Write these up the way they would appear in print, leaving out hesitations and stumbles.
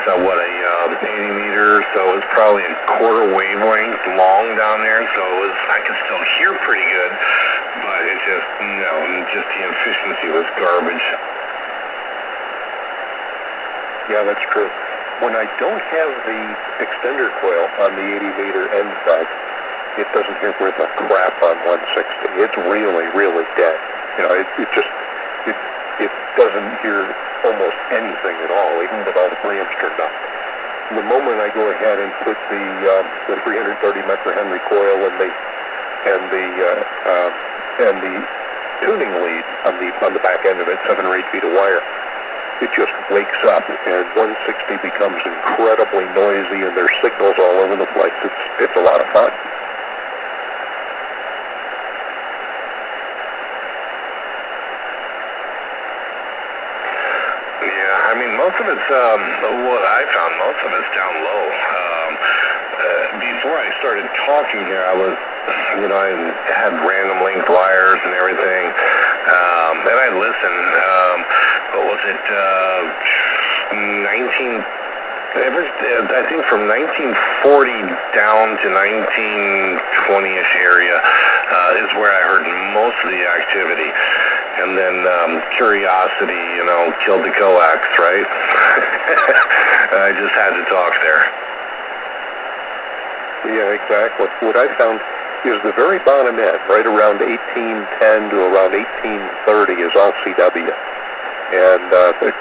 what, a 80 meters, so it's probably a quarter wavelength long down there, so I could still hear pretty good, but it just, just the efficiency was garbage. Yeah, that's true. When I don't have the extender coil on the 80 meter end side, it doesn't hear worth a crap on 160. It's really, really dead. It doesn't hear almost anything at all, even with all the preamps turned up. The moment I go ahead and put the 330 microhenry coil and the tuning lead on the back end of it, 7 or 8 feet of wire, it just wakes up, and 160 becomes incredibly noisy, and there's signals all over the place. It's a lot of fun. Most of it's, what I found, most of it's down low. Before I started talking here, I was, I had random linked wires and everything, and I listened, what was it, I think from 1940 down to 1920-ish area is where I heard most of the activity. And then curiosity, killed the coax, right? I just had to talk there. Yeah, exactly. What I found is the very bottom end, right around 1810 to around 1830 is all CW. And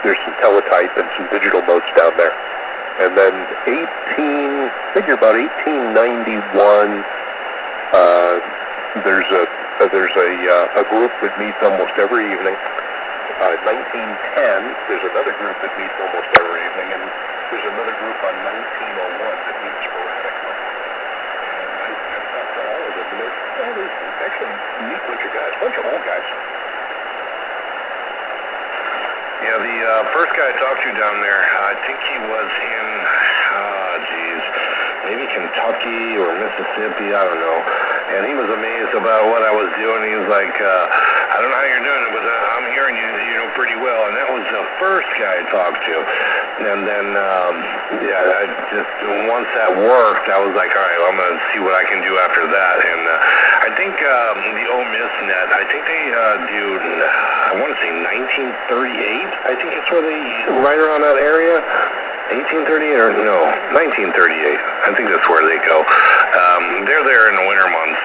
there's some teletype and some digital modes down there. And then figure about 1891, there's a group that meets almost every evening. 1910, there's another group that meets almost every evening, and there's another group on 1901 that meets sporadically. And I've talked to all of them, and there's actually a neat bunch of guys, a bunch of old guys. Yeah, the first guy I talked to down there, I think he was in, maybe Kentucky or Mississippi, I don't know. And he was amazed about what I was doing. He was like, I don't know how you're doing it, but I'm hearing you pretty well. And that was the first guy I talked to. And then, once that worked, I was like, all right, well, I'm going to see what I can do after that. And I think the Ole Miss net, I think they do, I want to say 1938. I think it's where they, right around that area. 1838 or no, 1938. I think that's where they go. They're there in the winter months,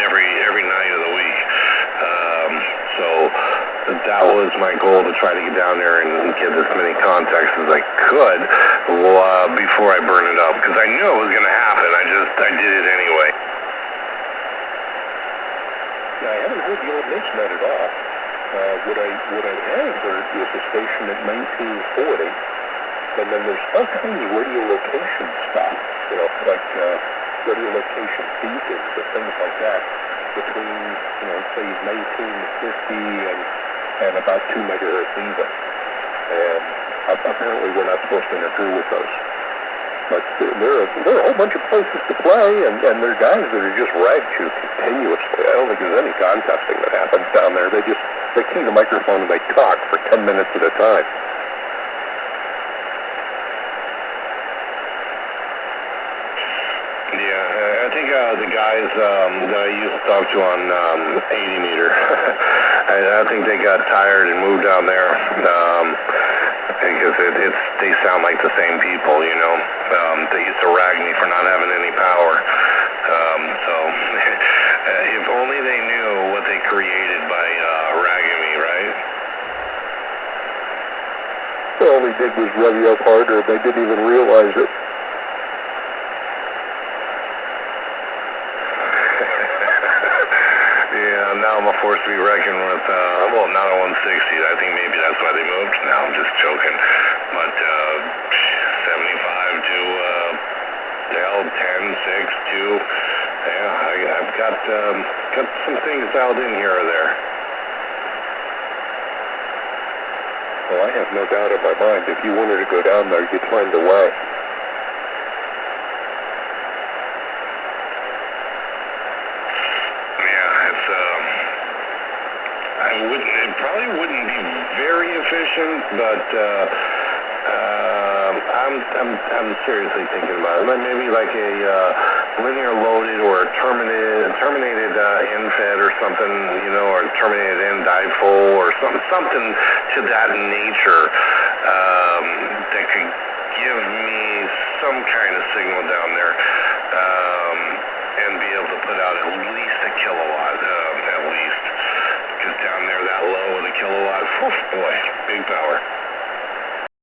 every night of the week. So that was my goal, to try to get down there and get as many contacts as I could before I burn it up, because I knew it was going to happen. I did it anyway. Now, I haven't heard the Old Miss net at all. What I have heard is a station at 1940. And then there's all kinds of radio location stuff, like radio location beacons or things like that between, say 1950 and about 2 megahertz even. And apparently we're not supposed to interfere with those. But there are a whole bunch of places to play, and there are guys that are just rag chew continuously. I don't think there's any contesting that happens down there. They key the microphone and they talk for 10 minutes at a time. I think the guys that I used to talk to on 80 meter, I think they got tired and moved down there because they sound like the same people, They used to rag me for not having any power. So if only they knew what they created by ragging me, right? All they did was rev you up harder. They didn't even realize it. Now I'm a force to be reckoned with, not a 160. I think maybe that's why they moved. Now I'm just joking. But 75 to 10, 6, 2. Yeah, I've got some things dialed in here or there. Well, I have no doubt in my mind, if you wanted to go down there, you'd find a way. It probably wouldn't be very efficient, but I'm seriously thinking about it. Like maybe like a linear loaded or a terminated end fed or something, you know, or terminated end dipole or something to that nature that could give me some kind of signal down there and be able to put out at least a kilowatt, at least. Because down there, that low with a kilowatt, boy, big power.